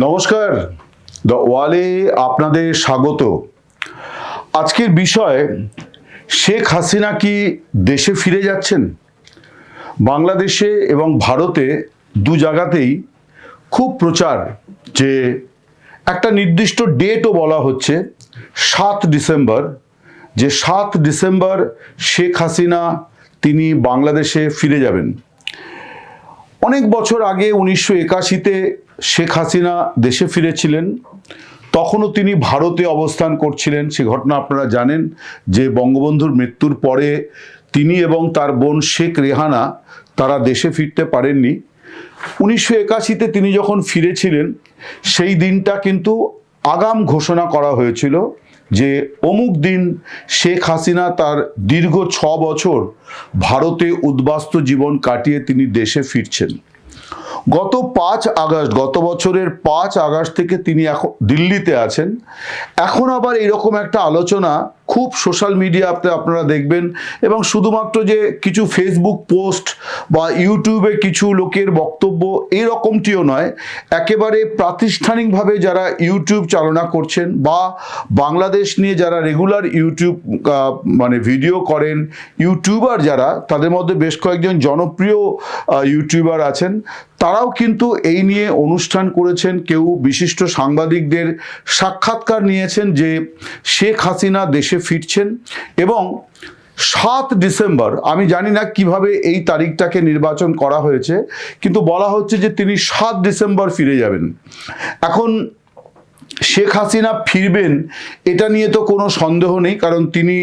নমস্কার, দ্য ওয়ালে আপনাদের স্বাগত। আজকের বিষয়, শেখ হাসিনা কি দেশে ফিরে যাচ্ছেন? বাংলাদেশে এবং ভারতে দু জায়গাতেই খুব প্রচার যে একটা নির্দিষ্ট ডেটও বলা হচ্ছে 7 ডিসেম্বর, যে 7 ডিসেম্বর শেখ হাসিনা তিনি বাংলাদেশে ফিরে যাবেন। অনেক বছর আগে 1981-তে শেখ হাসিনা দেশে ফিরেছিলেন। তখনও তিনি ভারতে অবস্থান করছিলেন। সে ঘটনা আপনারা জানেন যে বঙ্গবন্ধুর মৃত্যুর পরে তিনি এবং তার বোন শেখ রেহানা তারা দেশে ফিরতে পারেননি। 1981-তে তিনি যখন ফিরেছিলেন সেই দিনটা কিন্তু আগাম ঘোষণা করা হয়েছিল যে অমুক দিন শেখ হাসিনা তার দীর্ঘ 6 বছর ভারতে উদ্বাস্তু জীবন কাটিয়ে তিনি দেশে ফিরছেন। গত 5 আগস্ট, গত বছরের 5 আগস্ট থেকে তিনি এখন দিল্লিতে আছেন। এখন আবার এরকম একটা আলোচনা খুব সোশ্যাল মিডিয়াতে আপনারা দেখবেন, এবং শুধুমাত্র যে কিছু ফেসবুক পোস্ট বা ইউটিউবে কিছু লোকের বক্তব্য এরকমটিও নয়, একেবারে প্রাতিষ্ঠানিকভাবে যারা ইউটিউব চালনা করছেন বা বাংলাদেশ নিয়ে যারা রেগুলার ইউটিউব ভিডিও করেন, ইউটিউবার যারা, তাদের মধ্যে বেশ কয়েকজন জনপ্রিয় ইউটিউবার আছেন, তারাও কিন্তু এই নিয়ে অনুষ্ঠান করেছেন। কেউ বিশিষ্ট সাংবাদিকদের সাক্ষাৎকার নিয়েছেন যে শেখ হাসিনা দেশে ফিরছেন। এবং 7 ডিসেম্বর, আমি জানি না কিভাবে এই তারিখটাকে নির্বাচন করা হয়েছে, কিন্তু বলা হচ্ছে যে তিনি 7 ডিসেম্বর ফিরে যাবেন। এখন শেখ হাসিনা ফিরবেন এটা নিয়ে তো কোনো সন্দেহ নেই, কারণ তিনি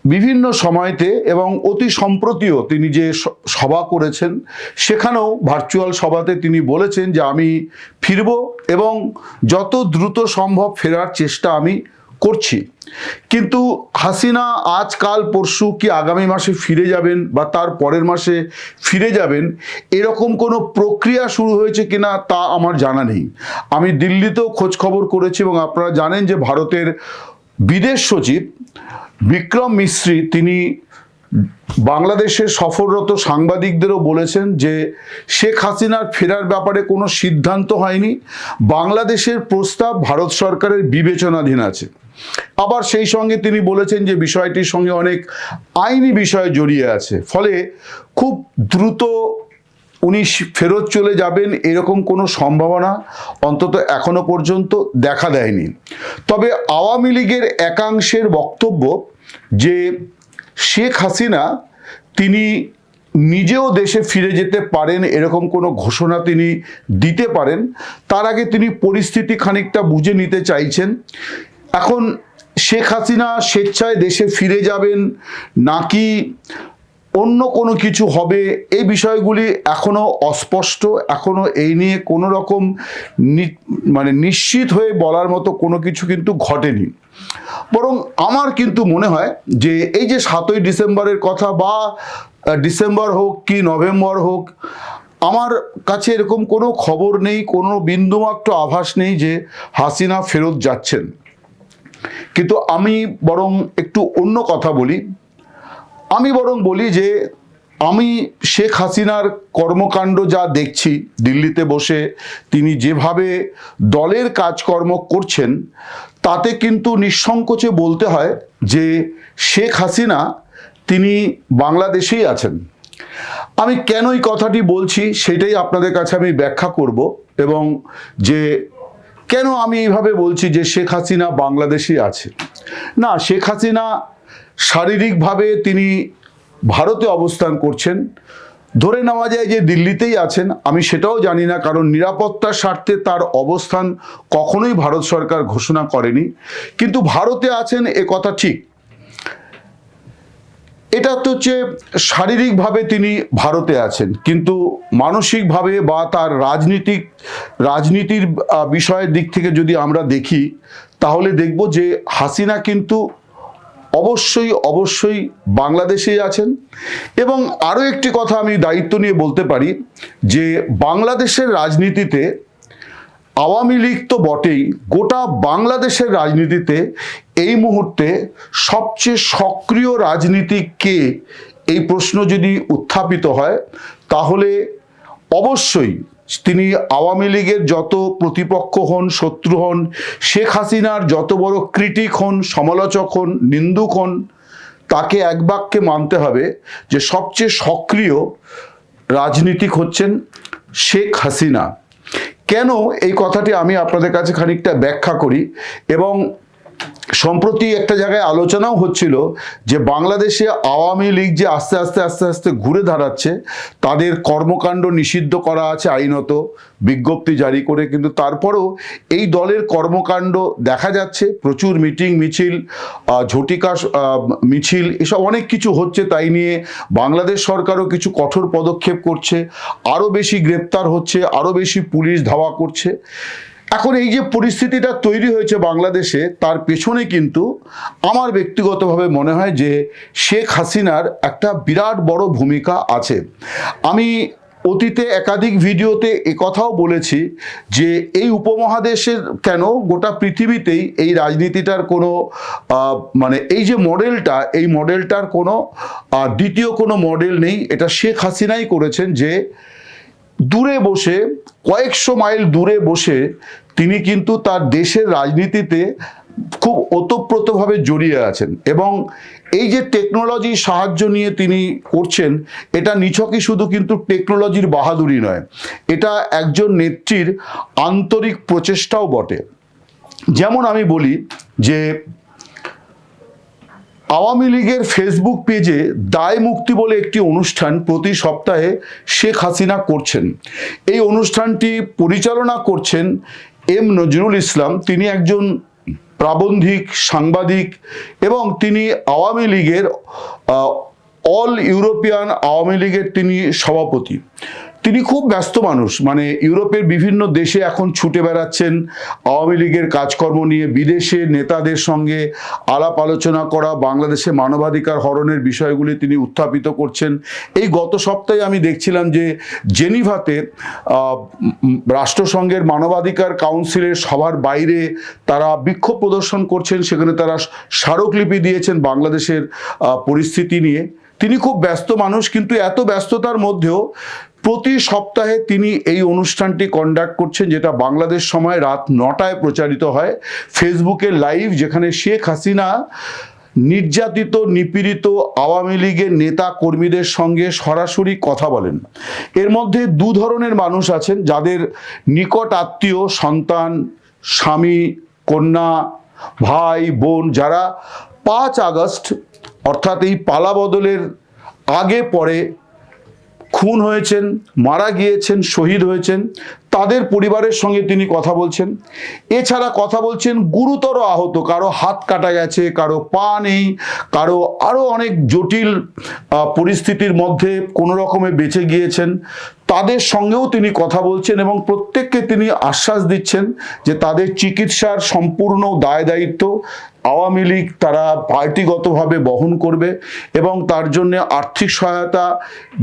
বিভিন্ন সময়তে এবং অতি সম্প্রতিও তিনি যে সভা করেছেন সেখানেও ভার্চুয়াল সভাতে তিনি বলেছেন যে আমি ফিরব এবং যত দ্রুত সম্ভব ফেরার চেষ্টা আমি করছি। কিন্তু হাসিনা আজ কাল পরশু কি আগামী মাসে ফিরে যাবেন বা তার পরের মাসে ফিরে যাবেন, এরকম কোনো প্রক্রিয়া শুরু হয়েছে কিনা তা আমার জানা নেই। আমি দিল্লিতেও খোঁজ খবর করেছি এবং আপনারা জানেন যে ভারতের বিদেশ সচিব বিক্রম মিশ্রি তিনি বাংলাদেশের সফররত সাংবাদিকদেরও বলেছেন যে শেখ হাসিনার ফেরার ব্যাপারে কোনো সিদ্ধান্ত হয়নি, বাংলাদেশের প্রস্তাব ভারত সরকারের বিবেচনাধীন আছে। আবার সেই সঙ্গে তিনি বলেছেন যে বিষয়টির সঙ্গে অনেক আইনি বিষয় জড়িয়ে আছে, ফলে খুব দ্রুত উনি ফেরত চলে যাবেন এরকম কোনো সম্ভাবনা অন্তত এখনো পর্যন্ত দেখা দেয়নি। তবে আওয়ামী লীগের একাংশের বক্তব্য যে শেখ হাসিনা তিনি নিজেও দেশে ফিরে যেতে পারেন, এরকম কোনো ঘোষণা তিনি দিতে পারেন। তার আগে তিনি পরিস্থিতি খানিকটা বুঝে নিতে চাইছেন। এখন শেখ হাসিনা স্বেচ্ছায় দেশে ফিরে যাবেন নাকি অন্য কোনো কিছু হবে, এই বিষয়গুলি এখনো অস্পষ্ট। এখনো এই নিয়ে কোনো রকম নিশ্চিত হয়ে বলার মতো কোনো কিছু কিন্তু ঘটেনি। বরং আমার কিন্তু মনে হয় যে এই যে 7ই ডিসেম্বরের কথা, বা ডিসেম্বর হোক কি নভেম্বর হোক, আমার কাছে এরকম কোনো খবর নেই, কোনো বিন্দুমাত্র আভাস নেই যে হাসিনা ফেরত যাচ্ছেন। কিন্তু আমি বরং একটু অন্য কথা বলি। আমি বরং বলি যে আমি শেখ হাসিনার কর্মকাণ্ড যা দেখছি দিল্লিতে বসে, তিনি যেভাবে দলের কাজকর্ম করছেন, তাতে কিন্তু নিঃসংকোচে বলতে হয় যে শেখ হাসিনা তিনি বাংলাদেশেই আছেন। আমি কেন এই কথাটি বলছি সেটাই আপনাদের কাছে আমি ব্যাখ্যা করব, এবং যে কেন আমি এইভাবে বলছি যে শেখ হাসিনা বাংলাদেশেই আছে। না, শেখ হাসিনা শারীরিকভাবে তিনি ভারতে অবস্থান করছেন, ধরে নেওয়া যায় যে দিল্লিতেই আছেন। আমি সেটাও জানি না, কারণ নিরাপত্তার স্বার্থে তার অবস্থান কখনোই ভারত সরকার ঘোষণা করেনি। কিন্তু ভারতে আছেন এ কথা ঠিক। এটা তো হচ্ছে শারীরিকভাবে তিনি ভারতে আছেন, কিন্তু মানসিকভাবে বা তার রাজনীতির বিষয়ের দিক থেকে যদি আমরা দেখি, তাহলে দেখব যে হাসিনা কিন্তু অবশ্যই বাংলাদেশেই আছেন। এবং আরও একটি কথা আমি দায়িত্ব নিয়ে বলতে পারি যে বাংলাদেশের রাজনীতিতে আওয়ামী লীগ তো বটেই, গোটা বাংলাদেশের রাজনীতিতে এই মুহূর্তে সবচেয়ে সক্রিয় রাজনীতিক কে, এই প্রশ্ন যদি উত্থাপিত হয় তাহলে অবশ্যই তিনি আওয়ামী লীগের যত প্রতিপক্ষ হন, শত্রু হন, শেখ হাসিনার যত বড় ক্রিটিক হন, সমালোচক হন, নিন্দুক হন, তাকে এক বাক্যে মানতে হবে যে সবচেয়ে সক্রিয় রাজনীতিক হচ্ছেন শেখ হাসিনা। কেন এই কথাটি আমি আপনাদের কাছে খানিকটা ব্যাখ্যা করি। এবং সম্প্রতি একটা জায়গায় আলোচনাও হচ্ছিল যে বাংলাদেশে আওয়ামী লীগ যে আস্তে আস্তে আস্তে আস্তে ঘুরে দাঁড়াচ্ছে, তাদের কর্মকাণ্ড নিষিদ্ধ করা আছে আইনত, বিজ্ঞপ্তি জারি করে, কিন্তু তারপরেও এই দলের কর্মকাণ্ড দেখা যাচ্ছে, প্রচুর মিটিং মিছিল, ঝটিকা মিছিল, এসব অনেক কিছু হচ্ছে। তাই নিয়ে বাংলাদেশ সরকারও কিছু কঠোর পদক্ষেপ করছে, আরও বেশি গ্রেপ্তার হচ্ছে, আরও বেশি পুলিশ ধাওয়া করছে। এখন এই যে পরিস্থিতিটা তৈরি হয়েছে বাংলাদেশে, তার পেছনে কিন্তু আমার ব্যক্তিগতভাবে মনে হয় যে শেখ হাসিনার একটা বিরাট বড় ভূমিকা আছে। আমি অতীতে একাধিক ভিডিওতে কথাও বলেছি যে এই উপমহাদেশের কেন গোটা পৃথিবীতেই এই রাজনীতিটার কোনো মানে এই যে মডেলটা, এই মডেলটার কোনো দ্বিতীয় কোনো মডেল নেই। এটা শেখ হাসিনাই করেছেন, যে দূরে বসে, কয়েকশো মাইল দূরে বসে তিনি কিন্তু তার দেশের রাজনীতিতে খুব ওতপ্রোতভাবে জড়িয়ে আছেন। এবং এই যে টেকনোলজির সাহায্য নিয়ে তিনি করছেন, এটা নিছকই শুধু কিন্তু টেকনোলজির বাহাদুরি নয়, এটা একজন নেত্রীর আন্তরিক প্রচেষ্টাও বটে। যেমন আমি বলি যে আওয়ামী লীগের ফেসবুক পেজে দায় মুক্তি বলে একটি অনুষ্ঠান প্রতি সপ্তাহে শেখ হাসিনা করছেন। এই অনুষ্ঠানটি পরিচালনা করছেন এম নজরুল ইসলাম। তিনি একজন প্রাবন্ধিক, সাংবাদিক এবং তিনি আওয়ামী লীগের অল ইউরোপিয়ান আওয়ামী লীগের তিনি সভাপতি। তিনি খুব ব্যস্ত মানুষ, মানে ইউরোপের বিভিন্ন দেশে এখন ছুটে বেড়াচ্ছেন আওয়ামী লীগের কাজকর্ম নিয়ে, বিদেশে নেতাদের সঙ্গে আলাপ আলোচনা করা, বাংলাদেশে মানবাধিকার হরণের বিষয়গুলি তিনি উত্থাপিত করছেন। এই গত সপ্তাহে আমি দেখছিলাম যে জেনিভাতে রাষ্ট্রসংঘের মানবাধিকার কাউন্সিলের সভার বাইরে তারা বিক্ষোভ প্রদর্শন করছেন, সেখানে তারা স্মারকলিপি দিয়েছেন বাংলাদেশের পরিস্থিতি নিয়ে। তিনি খুব ব্যস্ত মানুষ, কিন্তু এত ব্যস্ততার মধ্যেও প্রতি সপ্তাহে তিনি এই অনুষ্ঠানটি কন্ডাক্ট করছেন, যেটা বাংলাদেশ সময় রাত 9টায় প্রচারিত হয় ফেসবুকে লাইভ, যেখানে শেখ হাসিনা নির্যাতিত, নিপীড়িত আওয়ামী লীগের নেতা কর্মীদের সঙ্গে সরাসরি কথা বলেন। এর মধ্যে দু ধরনের মানুষ আছেন, যাদের নিকট আত্মীয়, সন্তান, স্বামী, কন্যা, ভাই, বোন, যারা 5 আগস্ট অর্থাৎ এই পালাবদলের আগে পরে খুন হয়েছেন, মারা গিয়েছেন, শহীদ হয়েছেন, তাদের পরিবারের সঙ্গে তিনি কথা বলছেন। এছাড়া কথা বলছেন গুরুতর আহত, কারো হাত কাটা গেছে, কারো পা নেই, কারো আরও অনেক জটিল পরিস্থিতির মধ্যে কোনো রকমে বেঁচে গিয়েছেন, তাদের সঙ্গেও তিনি কথা বলছেন এবং প্রত্যেককে তিনি আশ্বাস দিচ্ছেন যে তাদের চিকিৎসার সম্পূর্ণ দায় দায়িত্ব আওয়ামী লীগ তারা পার্টিগতভাবে বহন করবে এবং তার জন্য আর্থিক সহায়তা,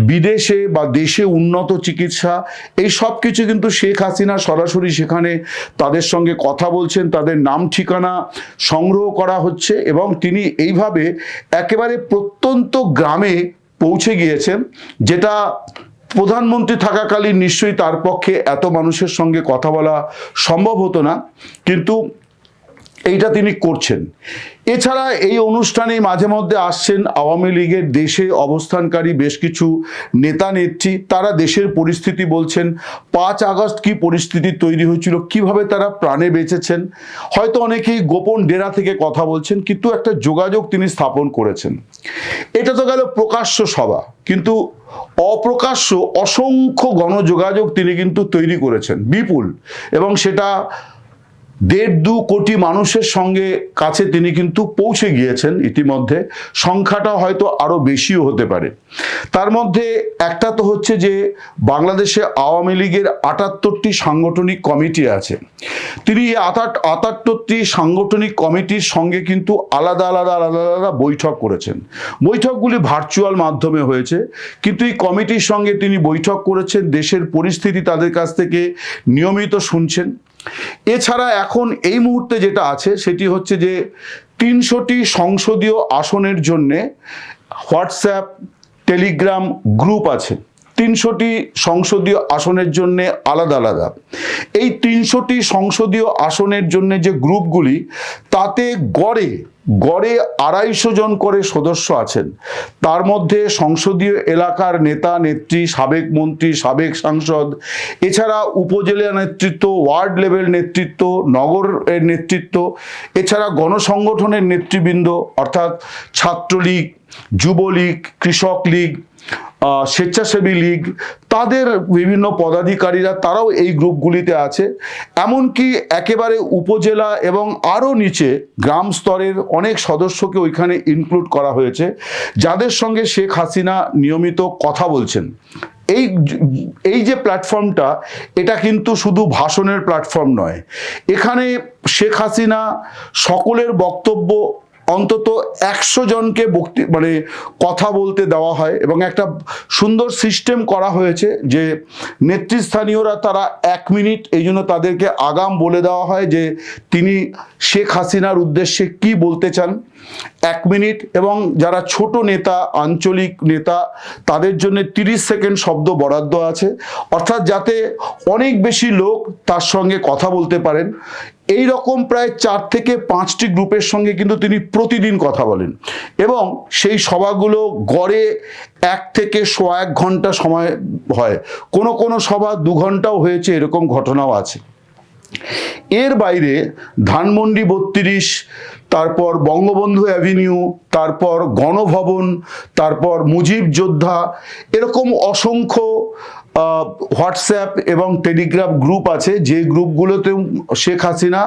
বিদেশে বা দেশে উন্নত চিকিৎসা, এই সব কিছু কিন্তু শেখ হাসিনা সরাসরি সেখানে তাদের সঙ্গে কথা বলছেন, তাদের নাম ঠিকানা সংগ্রহ করা হচ্ছে এবং তিনি এইভাবে একেবারে প্রত্যন্ত গ্রামে পৌঁছে গিয়েছেন, যেটা প্রধানমন্ত্রী থাকাকালীন নিশ্চয়ই তার পক্ষে এত মানুষের সঙ্গে কথা বলা সম্ভব হতো না, কিন্তু এইটা তিনি করছেন। এছাড়া এই অনুষ্ঠানে মাঝে মধ্যে আসছেন আওয়ামী লীগের দেশে অবস্থানকারী বেশ কিছু নেতা নেত্রী, তারা দেশের পরিস্থিতি বলছেন, 5 আগস্ট কি পরিস্থিতি তৈরি হয়েছিল, কিভাবে তারা প্রাণে বেঁচেছেন। হয়তো অনেকেই গোপন ডেরা থেকে কথা বলছেন, কিন্তু একটা যোগাযোগ তিনি স্থাপন করেছেন। এটা তো গেল প্রকাশ্য সভা, কিন্তু অপ্রকাশ্য অসংখ্য গণযোগাযোগ তিনি কিন্তু তৈরি করেছেন বিপুল, এবং সেটা 1.5-2 কোটি মানুষের সঙ্গে কাছে তিনি কিন্তু পৌঁছে গিয়েছেন ইতিমধ্যে। সংখ্যাটা হয়তো আরো বেশিও হতে পারে। তার মধ্যে একটা তো হচ্ছে যে বাংলাদেশে আওয়ামী লীগের 78টি সাংগঠনিক কমিটি আছে। তিনি এই 78টি সাংগঠনিক কমিটির সঙ্গে কিন্তু আলাদা আলাদা আলাদা আলাদা বৈঠক করেছেন। বৈঠকগুলি ভার্চুয়াল মাধ্যমে হয়েছে, কিন্তু এই কমিটির সঙ্গে তিনি বৈঠক করেছেন, দেশের পরিস্থিতি তাদের কাছ থেকে নিয়মিত শুনছেন। এছাড়া এখন এই মুহূর্তে যেটা আছে সেটি হচ্ছে যে 300টি সংসদীয় আসনের জন্যে হোয়াটসঅ্যাপ, টেলিগ্রাম গ্রুপ আছে। 300টি সংসদীয় আসনের জন্য আলাদা আলাদা। এই 300টি সংসদীয় আসনের জন্য যে গ্রুপগুলি, তাতে গড়ে 250 জন করে সদস্য আছেন। তার মধ্যে সংসদীয় এলাকার নেতা নেত্রী, সাবেক মন্ত্রী, সাবেক সাংসদ, এছাড়া উপজেলা নেতৃত্ব, ওয়ার্ড লেভেল নেতৃত্ব, নগরের নেতৃত্ব, এছাড়া গণসংগঠনের নেতৃবৃন্দ অর্থাৎ ছাত্রলীগ, যুবলীগ, কৃষক লীগ, স্বেচ্ছাসেবী লীগ, তাদের বিভিন্ন পদাধিকারীরা তারাও এই গ্রুপগুলিতে আছে। এমনকি একেবারে উপজেলা এবং আরও নিচে গ্রাম স্তরের অনেক সদস্যকে ওইখানে ইনক্লুড করা হয়েছে, যাদের সঙ্গে শেখ হাসিনা নিয়মিত কথা বলছেন। এই যে প্ল্যাটফর্মটা, এটা কিন্তু শুধু ভাষণের প্ল্যাটফর্ম নয়। এখানে শেখ হাসিনা সকলের বক্তব্য অন্তত 100 জনকে কথা বলতে দেওয়া হয়, এবং একটা সুন্দর সিস্টেম করা হয়েছে যে নেতৃস্থানীয়রা তারা 1 মিনিট, এই জন্য তাদেরকে আগাম বলে দেওয়া হয় যে তিনি শেখ হাসিনার উদ্দেশ্যে কি বলতে চান, 1 মিনিট। এবং যারা ছোট নেতা, আঞ্চলিক নেতা, তাদের জন্য 30 সেকেন্ড শব্দ বরাদ্দ আছে, অর্থাৎ যাতে অনেক বেশি লোক তার সঙ্গে কথা বলতে পারেন। এই রকম প্রায় 4 থেকে 5টি গ্রুপের সঙ্গে কিন্তু তিনি প্রতিদিন কথা বলেন, এবং সেই সভাগুলো গড়ে 1 থেকে 1.25 ঘন্টা সময় হয়। কোনো সভা 2 ঘন্টাও হয়েছে, এরকম ঘটনাও আছে। এর বাইরে ধানমন্ডি 32, তারপর বঙ্গবন্ধু অ্যাভিনিউ, তারপর গণভবন, তারপর মুজিব যোদ্ধা, এরকম অসংখ্য হোয়াটসঅ্যাপ এবং টেলিগ্রাম গ্রুপ আছে, যে গ্রুপগুলোতেও শেখ হাসিনা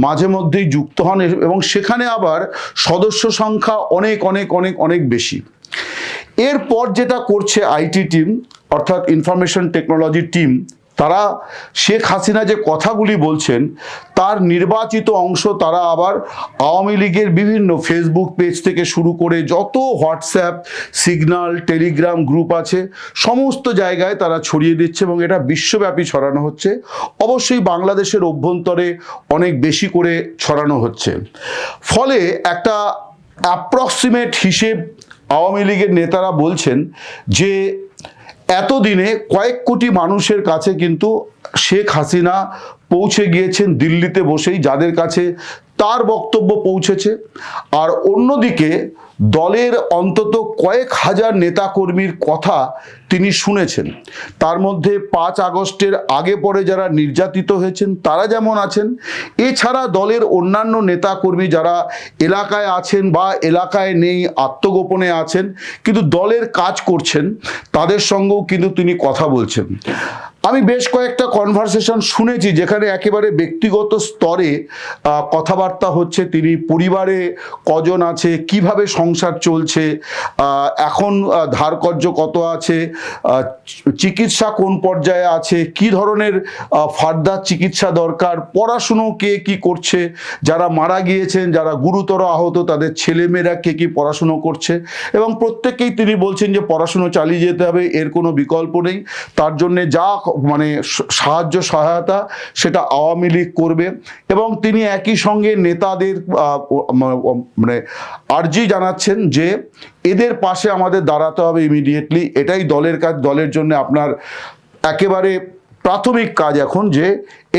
মাঝে মধ্যেই যুক্ত হন, এবং সেখানে আবার সদস্য সংখ্যা অনেক অনেক অনেক অনেক বেশি। এরপর যেটা করছে আইটি টিম, অর্থাৎ ইনফরমেশন টেকনোলজি টিম, তারা শেখ হাসিনা যে কথাগুলি বলছেন তার নির্বাচিত অংশ তারা আবার আওয়ামী লীগের বিভিন্ন ফেসবুক পেজ থেকে শুরু করে যত হোয়াটসঅ্যাপ, সিগন্যাল, টেলিগ্রাম গ্রুপ আছে, সমস্ত জায়গায় তারা ছড়িয়ে দিচ্ছে, এবং এটা বিশ্বব্যাপী ছড়ানো হচ্ছে। অবশ্যই বাংলাদেশের অভ্যন্তরে অনেক বেশি করে ছড়ানো হচ্ছে। ফলে একটা অ্যাপ্রক্সিমেট হিসেব আওয়ামী লীগের নেতারা বলছেন যে এতদিনে কয়েক কোটি মানুষের কাছে কিন্তু শেখ হাসিনা পৌঁছে গিয়েছেন দিল্লিতে বসেই, যাদের কাছে তার বক্তব্য পৌঁছেছে। আর অন্যদিকে দলের অন্তত কয়েক হাজার নেতাকর্মীর কথা তিনি শুনেছেন। তার মধ্যে 5 আগস্টের আগে পরে যারা নির্যাতিত হয়েছেন তারা যেমন আছেন, এছাড়া দলের অন্যান্য নেতাকর্মী যারা এলাকায় আছেন বা এলাকায় নেই, আত্মগোপনে আছেন, কিন্তু দলের কাজ করছেন, তাদের সঙ্গেও কিন্তু তিনি কথা বলছেন। আমি বেশ কয়েকটা কনভারসেশন শুনেছি যেখানে একেবারে ব্যক্তিগত স্তরে কথাবার্তা হচ্ছে। তিনি পরিবারে কজন আছে, কিভাবে সংসার চলছে, এখন ধারকর্য কত আছে, চিকিৎসা কোন পর্যায়ে আছে, কি ধরনের ফার্দার চিকিৎসা দরকার, পড়াশুনো কে কি করছে, যারা মারা গিয়েছেন, যারা গুরুতর আহত, তাদের ছেলেমেয়েরা কে কি পড়াশুনো করছে, এবং প্রত্যেককেই তিনি বলছেন যে পড়াশুনো চালিয়ে যেতে হবে, এর কোনো বিকল্প নেই। তার জন্যে যা সাহায্য সহায়তা সেটা আওয়ামী লীগ করবে। এবং তিনি একই সঙ্গে নেতাদের আর্জি জানাচ্ছেন যে এদের পাশে আমাদের দাঁড়াতে হবে ইমিডিয়েটলি। এটাই দলের কাজ, দলের জন্য আপনার একেবারে প্রাথমিক কাজ এখন, যে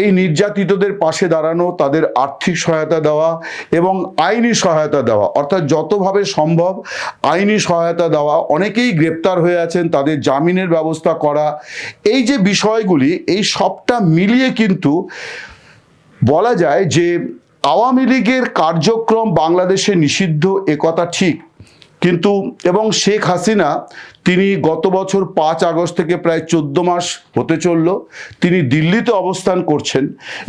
এই নির্যাতিতদের পাশে দাঁড়ানো, তাদের আর্থিক সহায়তা দেওয়া এবং আইনি সহায়তা দেওয়া, অর্থাৎ যতভাবে সম্ভব আইনি সহায়তা দেওয়া। অনেকেই গ্রেপ্তার হয়ে আছেন, তাদের জামিনের ব্যবস্থা করা। এই যে বিষয়গুলি, এই সবটা মিলিয়ে কিন্তু বলা যায় যে আওয়ামী লীগের কার্যক্রম বাংলাদেশে নিষিদ্ধ, একথা ঠিক, কিন্তু এবং শেখ হাসিনা তিনি গত বছর 5 আগস্ট থেকে প্রায় 14 মাস হতে চলল তিনি দিল্লিতে অবস্থান করছেন,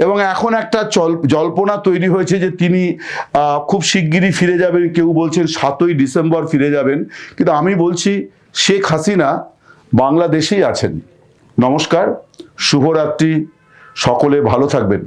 এবং এখন একটা জল্পনা তৈরি হয়েছে যে তিনি খুব শিগগিরই ফিরে যাবেন। কেউ বলছেন 7ই ডিসেম্বর ফিরে যাবেন, কিন্তু আমি বলছি শেখ হাসিনা বাংলাদেশেই আছেন। নমস্কার, শুভরাত্রি, সকলে ভালো থাকবেন।